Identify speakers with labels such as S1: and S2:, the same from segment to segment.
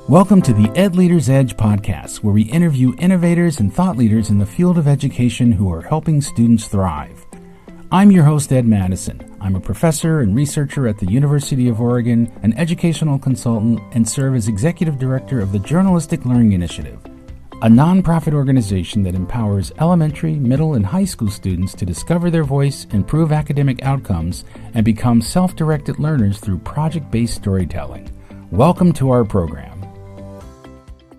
S1: Welcome to the Ed Leader's Edge podcast, where we interview innovators and thought leaders in the field of education who are helping students thrive. I'm your host, Ed Madison. I'm a professor and researcher at the University of Oregon, an educational consultant, and serve as executive director of the Journalistic Learning Initiative, a nonprofit organization that empowers elementary, middle, and high school students to discover their voice, improve academic outcomes, and become self-directed learners through project-based storytelling. Welcome to our program.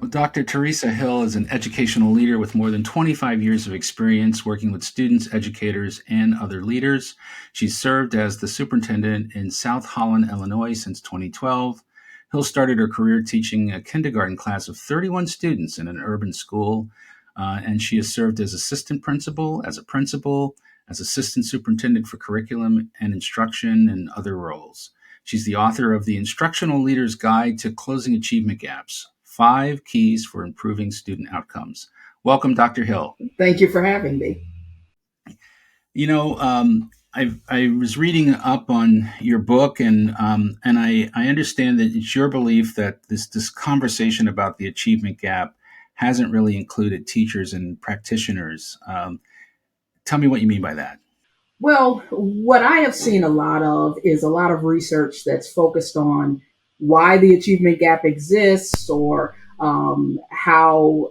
S1: Dr. Teresa Hill is an educational leader with more than 25 years of experience working with students, educators, and other leaders. She's served as the superintendent in South Holland, Illinois since 2012. Hill started her career teaching a kindergarten class of 31 students in an urban school, and she has served as assistant principal, as assistant superintendent for curriculum and instruction, and other roles. She's the author of the Instructional Leader's Guide to Closing Achievement Gaps: 5 Keys for Improving Student Outcomes. Welcome, Dr. Hill.
S2: Thank you for having me.
S1: You know, I was reading up on your book, and I understand that it's your belief that this conversation about the achievement gap hasn't really included teachers and practitioners. Tell me what you mean by that.
S2: Well, what I have seen a lot of is a lot of research that's focused on why the achievement gap exists, or how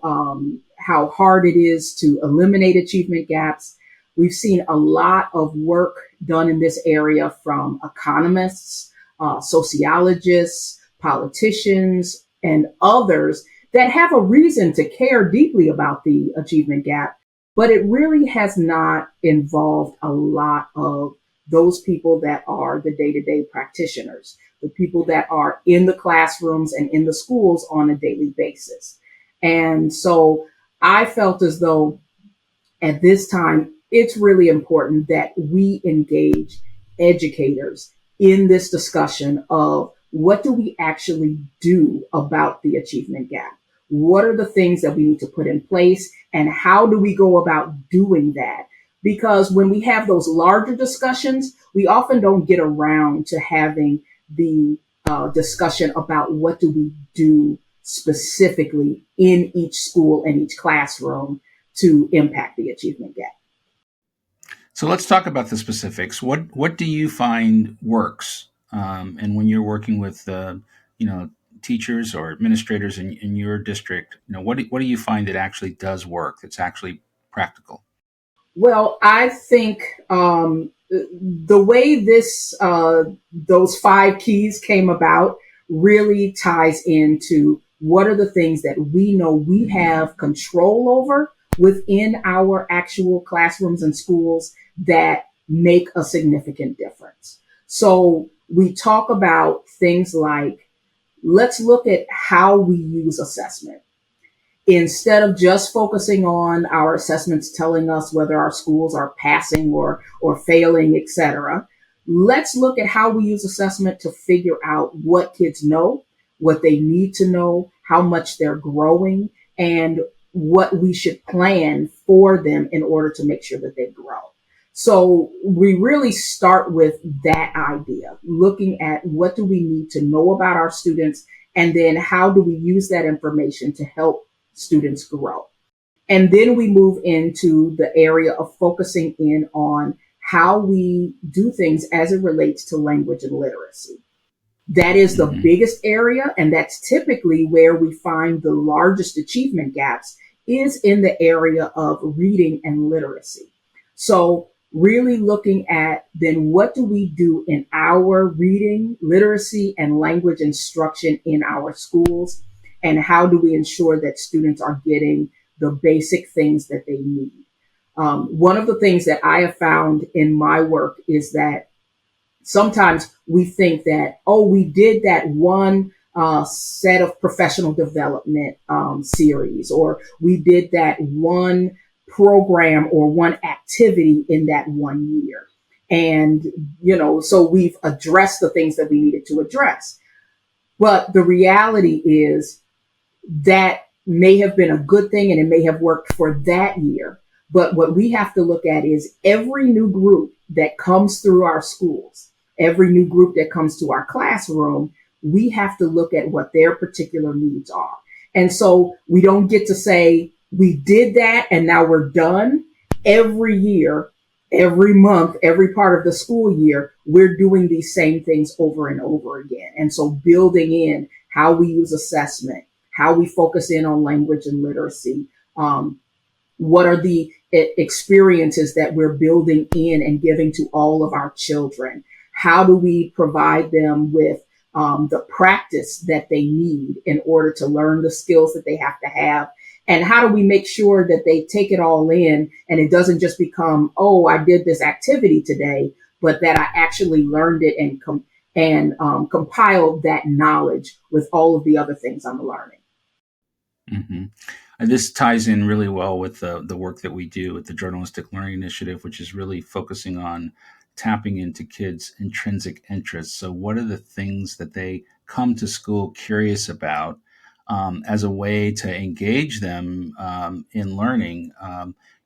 S2: hard it is to eliminate achievement gaps. We've seen a lot of work done in this area from economists, sociologists, politicians, and others that have a reason to care deeply about the achievement gap, but it really has not involved a lot of those people that are the day-to-day practitioners, the people that are in the classrooms and in the schools on a daily basis. And so I felt as though at this time, it's really important that we engage educators in this discussion of what do we actually do about the achievement gap? What are the things that we need to put in place, and how do we go about doing that? Because when we have those larger discussions, we often don't get around to having the discussion about what do we do specifically in each school and each classroom to impact the achievement gap.
S1: So let's talk about the specifics. What do you find works? And when you're working with teachers or administrators in your district, what do you find that actually does work, that's actually practical?
S2: Well, I think the way those 5 keys came about really ties into what are the things that we know we have control over within our actual classrooms and schools that make a significant difference. So we talk about things like, let's look at how we use assessment. Instead of just focusing on our assessments telling us whether our schools are passing or failing, etc., let's look at how we use assessment to figure out what kids know, what they need to know, how much they're growing, and what we should plan for them in order to make sure that they grow. So we really start with that idea, looking at what do we need to know about our students, and then how do we use that information to help students grow. And then we move into the area of focusing in on how we do things as it relates to language and literacy. That is the biggest area, and that's typically where we find the largest achievement gaps, is in the area of reading and literacy. So really looking at then what do we do in our reading, literacy, and language instruction in our schools, and how do we ensure that students are getting the basic things that they need. One of the things that I have found in my work is that sometimes we think that, we did that one set of professional development series, or we did that one program or one activity in that one year. And, so we've addressed the things that we needed to address. But the reality is that may have been a good thing and it may have worked for that year. But what we have to look at is every new group that comes through our schools, every new group that comes to our classroom, we have to look at what their particular needs are. And so we don't get to say, we did that and now we're done. Every year, every month, every part of the school year, we're doing these same things over and over again. And so building in how we use assessment, how we focus in on language and literacy, what are the experiences that we're building in and giving to all of our children? How do we provide them with the practice that they need in order to learn the skills that they have to have? And how do we make sure that they take it all in and it doesn't just become, oh, I did this activity today, but that I actually learned it and compiled that knowledge with all of the other things I'm learning.
S1: Mm-hmm. And this ties in really well with the work that we do with the Journalistic Learning Initiative, which is really focusing on tapping into kids' intrinsic interests. So what are the things that they come to school curious about as a way to engage them in learning?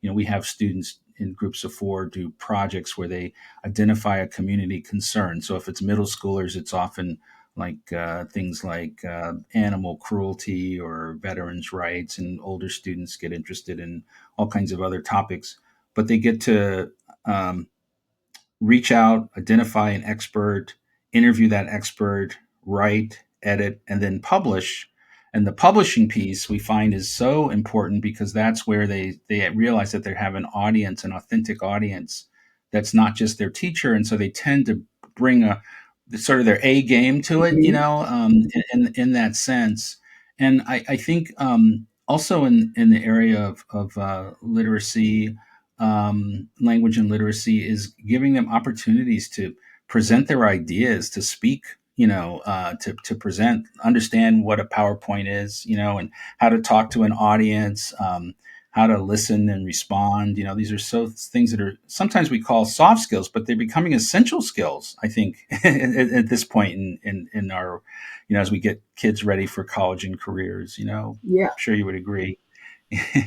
S1: We have students in groups of 4 do projects where they identify a community concern. So if it's middle schoolers, it's often like things like animal cruelty or veterans' rights, and older students get interested in all kinds of other topics. But they get to reach out, identify an expert, interview that expert, write, edit, and then publish. And the publishing piece we find is so important because that's where they realize that they have an audience, an authentic audience that's not just their teacher. And so they tend to bring sort of their A game to it, in that sense. And I think also in the area of literacy, language and literacy is giving them opportunities to present their ideas, to speak, to present, understand what a PowerPoint is, and how to talk to an audience, how to listen and respond. These are things that are sometimes we call soft skills, but they're becoming essential skills, I think, at this point in our, as we get kids ready for college and careers,
S2: Yeah.
S1: I'm sure you would agree.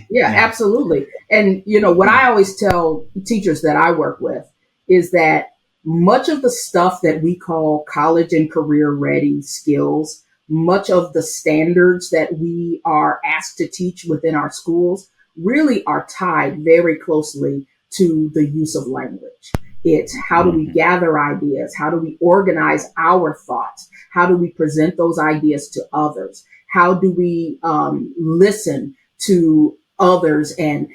S2: Yeah, absolutely. And, what I always tell teachers that I work with is that much of the stuff that we call college and career ready skills, much of the standards that we are asked to teach within our schools really are tied very closely to the use of language. It's how do we gather ideas? How do we organize our thoughts? How do we present those ideas to others? How do we listen to others and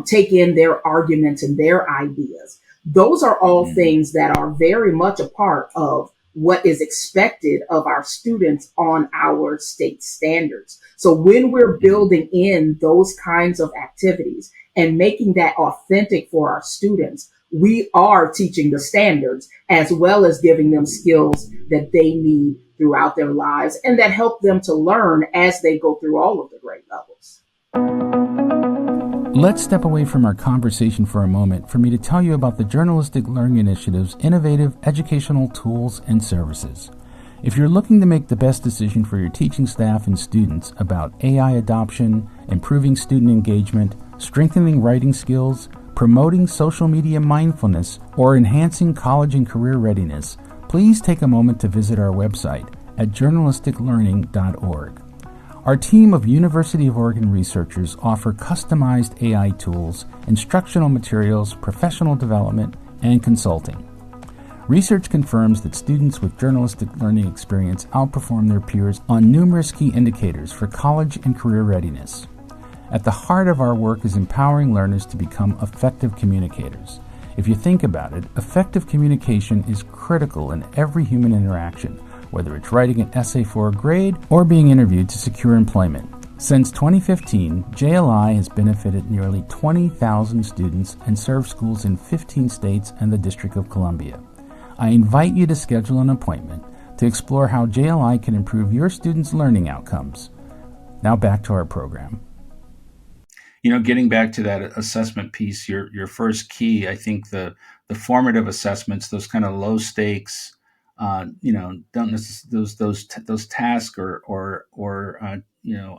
S2: take in their arguments and their ideas? Those are all things that are very much a part of what is expected of our students on our state standards. So when we're building in those kinds of activities and making that authentic for our students, we are teaching the standards as well as giving them skills that they need throughout their lives and that help them to learn as they go through all of the grade levels.
S1: Let's step away from our conversation for a moment for me to tell you about the Journalistic Learning Initiative's innovative educational tools and services. If you're looking to make the best decision for your teaching staff and students about AI adoption, improving student engagement, strengthening writing skills, promoting social media mindfulness, or enhancing college and career readiness, please take a moment to visit our website at journalisticlearning.org. Our team of University of Oregon researchers offer customized AI tools, instructional materials, professional development, and consulting. Research confirms that students with journalistic learning experience outperform their peers on numerous key indicators for college and career readiness. At the heart of our work is empowering learners to become effective communicators. If you think about it, effective communication is critical in every human interaction, whether it's writing an essay for a grade or being interviewed to secure employment. Since 2015, JLI has benefited nearly 20,000 students and served schools in 15 states and the District of Columbia. I invite you to schedule an appointment to explore how JLI can improve your students' learning outcomes. Now back to our program. Getting back to that assessment piece, your first key, I think the formative assessments, those kind of low stakes, don't those tasks or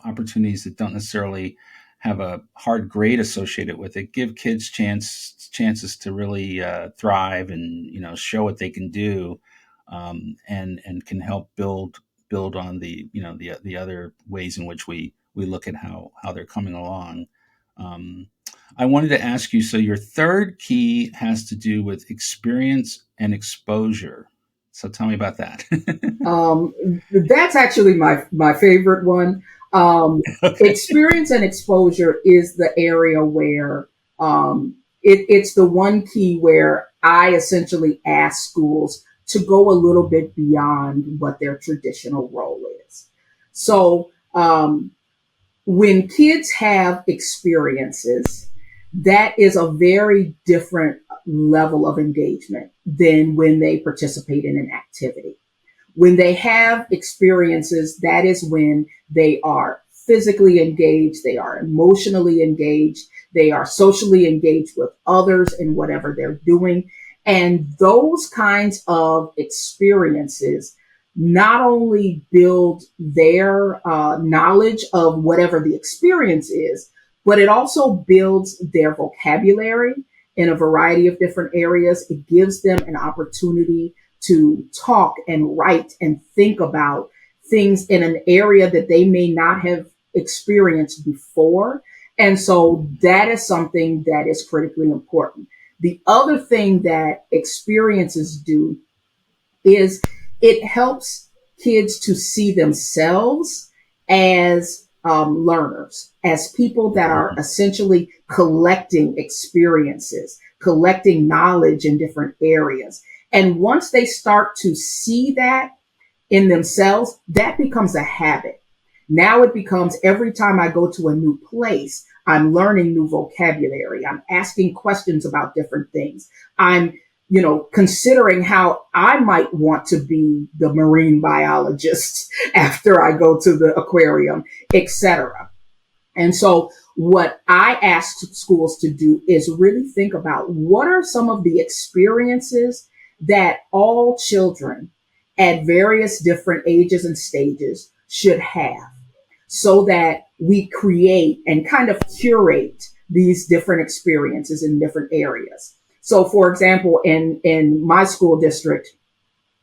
S1: opportunities that don't necessarily have a hard grade associated with it, give kids chances to really thrive and show what they can do. and can help build on the other ways in which we look at how they're coming along. I wanted to ask you, so your third key has to do with experience and exposure. So tell me about that.
S2: That's actually my favorite one.
S1: Okay.
S2: Experience and exposure is the area where it's the one key where I essentially ask schools to go a little bit beyond what their traditional role is. So when kids have experiences, that is a very different level of engagement than when they participate in an activity. When they have experiences, that is when they are physically engaged, they are emotionally engaged, they are socially engaged with others in whatever they're doing. And those kinds of experiences not only build their knowledge of whatever the experience is, but it also builds their vocabulary in a variety of different areas. It gives them an opportunity to talk and write and think about things in an area that they may not have experienced before. And so that is something that is critically important. The other thing that experiences do is it helps kids to see themselves as learners, as people that are essentially collecting experiences, collecting knowledge in different areas. And once they start to see that in themselves, that becomes a habit. Now it becomes every time I go to a new place, I'm learning new vocabulary. I'm asking questions about different things. I'm, considering how I might want to be the marine biologist after I go to the aquarium, etc. And so what I ask schools to do is really think about what are some of the experiences that all children at various different ages and stages should have, so that we create and kind of curate these different experiences in different areas. So for example, in my school district,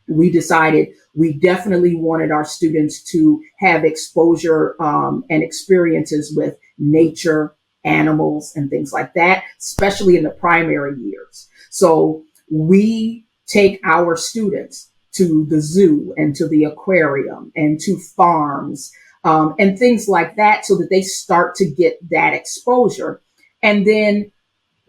S2: we decided we definitely wanted our students to have exposure and experiences with nature, animals, and things like that, especially in the primary years. So we take our students to the zoo and to the aquarium and to farms and things like that, so that they start to get that exposure. And then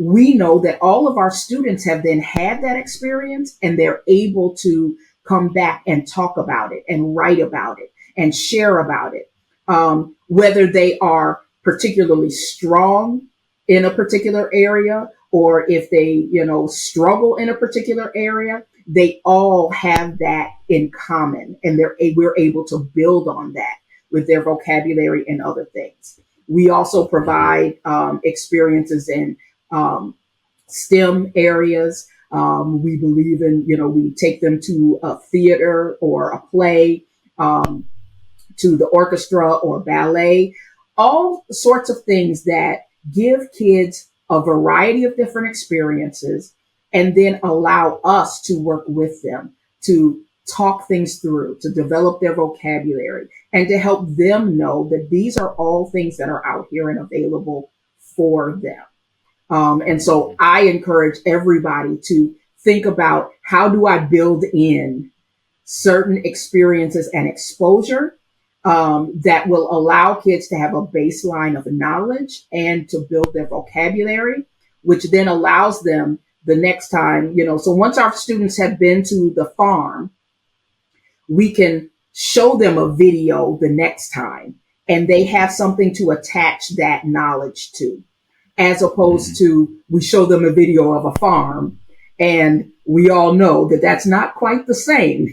S2: we know that all of our students have then had that experience, and they're able to come back and talk about it and write about it and share about it. Whether they are particularly strong in a particular area, or if they, struggle in a particular area, they all have that in common, and we're able to build on that with their vocabulary and other things. We also provide experiences in STEM areas. We believe in, we take them to a theater or a play, to the orchestra or ballet, all sorts of things that give kids a variety of different experiences, and then allow us to work with them to talk things through, to develop their vocabulary, and to help them know that these are all things that are out here and available for them. And so I encourage everybody to think about, how do I build in certain experiences and exposure that will allow kids to have a baseline of knowledge and to build their vocabulary, which then allows them the next time, so once our students have been to the farm, we can show them a video the next time, and they have something to attach that knowledge to, as opposed to we show them a video of a farm, and we all know that that's not quite the same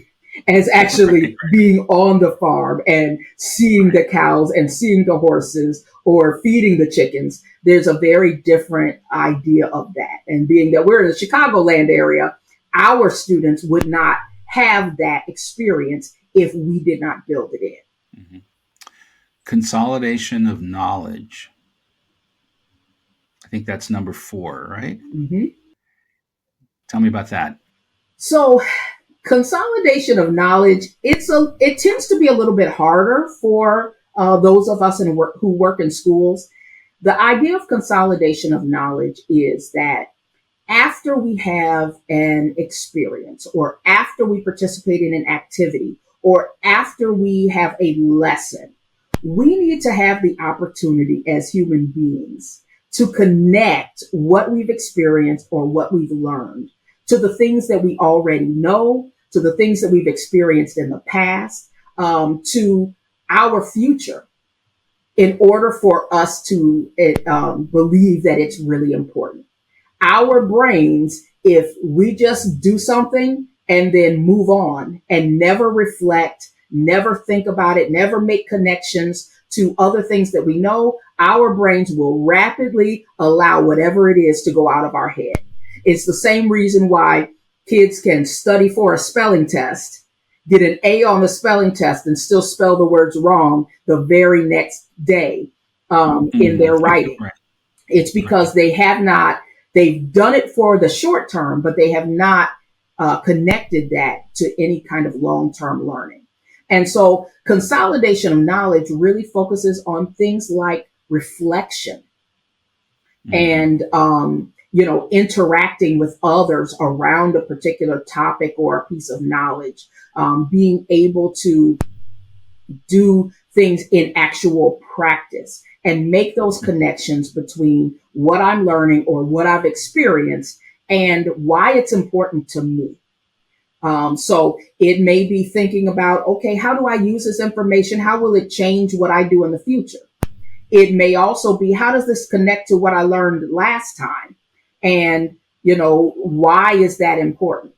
S2: as actually being on the farm and seeing the cows and seeing the horses or feeding the chickens. There's a very different idea of that. And being that we're in the Chicagoland area, our students would not have that experience if we did not build it in.
S1: Mm-hmm. Consolidation of knowledge. I think that's number 4, right?
S2: Mm-hmm.
S1: Tell me about that.
S2: So Consolidation of knowledge, it tends to be a little bit harder for those of us who work in schools. The idea of consolidation of knowledge is that after we have an experience, or after we participate in an activity, or after we have a lesson, we need to have the opportunity as human beings to connect what we've experienced or what we've learned to the things that we already know, to the things that we've experienced in the past, to our future, in order for us to believe that it's really important. Our brains, if we just do something and then move on and never reflect, never think about it, never make connections to other things that we know, our brains will rapidly allow whatever it is to go out of our head. It's the same reason why kids can study for a spelling test, get an A on the spelling test, and still spell the words wrong the very next day in their writing.
S1: Right.
S2: It's because they've done it for the short term, but they have not connected that to any kind of long-term learning. And so consolidation of knowledge really focuses on things like reflection and, interacting with others around a particular topic or a piece of knowledge, being able to do things in actual practice and make those connections between what I'm learning or what I've experienced and why it's important to me. So it may be thinking about, okay, how do I use this information? How will it change what I do in the future? It may also be, how does this connect to what I learned last time? And, why is that important?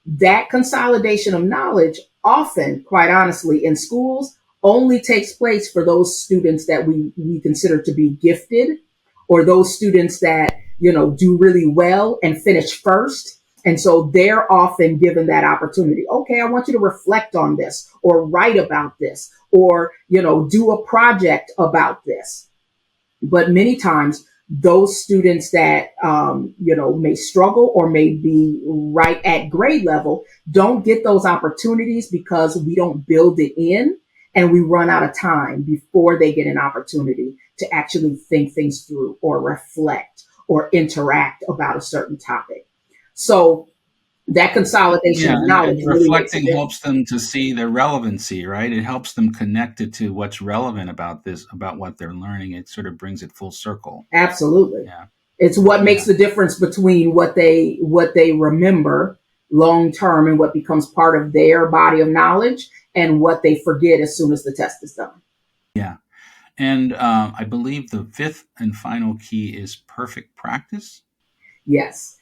S2: That consolidation of knowledge often, quite honestly, in schools only takes place for those students that we consider to be gifted, or those students that, do really well and finish first. And so they're often given that opportunity. Okay, I want you to reflect on this, or write about this, or, do a project about this. But many times those students that, may struggle or may be right at grade level don't get those opportunities because we don't build it in, and we run out of time before they get an opportunity to actually think things through or reflect or interact about a certain topic. So that consolidation of knowledge really
S1: reflecting helps them to see their relevancy, right? It helps them connect it to what's relevant about what they're learning. It sort of brings it full circle.
S2: Absolutely.
S1: Yeah.
S2: It's what makes the difference between what they remember long term and what becomes part of their body of knowledge, and what they forget as soon as the test is done.
S1: Yeah. And I believe the fifth and final key is perfect practice.
S2: Yes.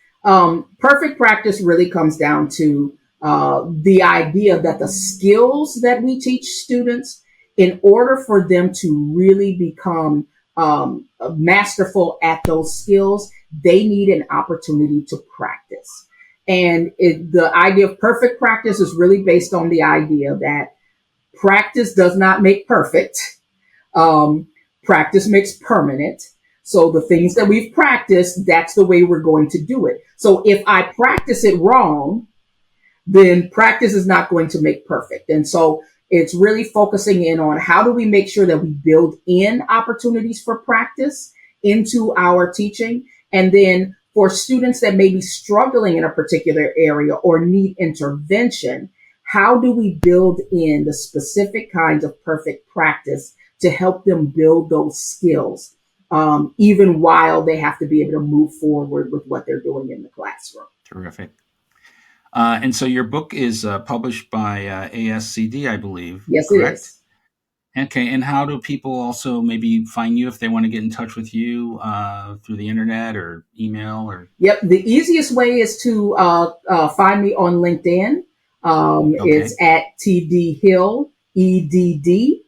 S2: Perfect practice really comes down to the idea that the skills that we teach students, in order for them to really become masterful at those skills, they need an opportunity to practice. And the idea of perfect practice is really based on the idea that practice does not make perfect. Practice makes permanent. So the things that we've practiced, that's the way we're going to do it. So if I practice it wrong, then practice is not going to make perfect. And so it's really focusing in on, how do we make sure that we build in opportunities for practice into our teaching? And then for students that may be struggling in a particular area or need intervention, how do we build in the specific kinds of perfect practice to help them build those skills, even while they have to be able to move forward with what they're doing in the classroom?
S1: Terrific. And so your book is published by ASCD, I believe.
S2: Yes,
S1: correct?
S2: It is.
S1: Okay. And how do people also maybe find you if they want to get in touch with you through the internet or email? Or
S2: Yep. The easiest way is to find me on LinkedIn. It's at TD Hill, EDD.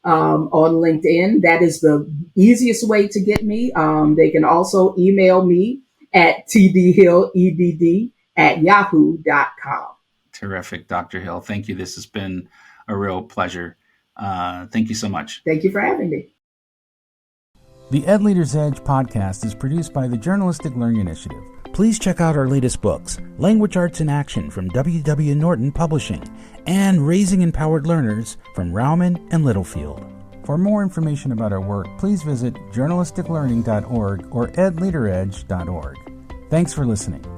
S2: On LinkedIn. That is the easiest way to get me. They can also email me at tdhilledd@yahoo.com.
S1: Terrific, Dr. Hill. Thank you. This has been a real pleasure. Thank you so much.
S2: Thank you for having me.
S1: The Ed Leader's Edge podcast is produced by the Journalistic Learning Initiative. Please check out our latest books, Language Arts in Action from W.W. Norton Publishing, and Raising Empowered Learners from Rauman and Littlefield. For more information about our work, please visit journalisticlearning.org or edleaderedge.org. Thanks for listening.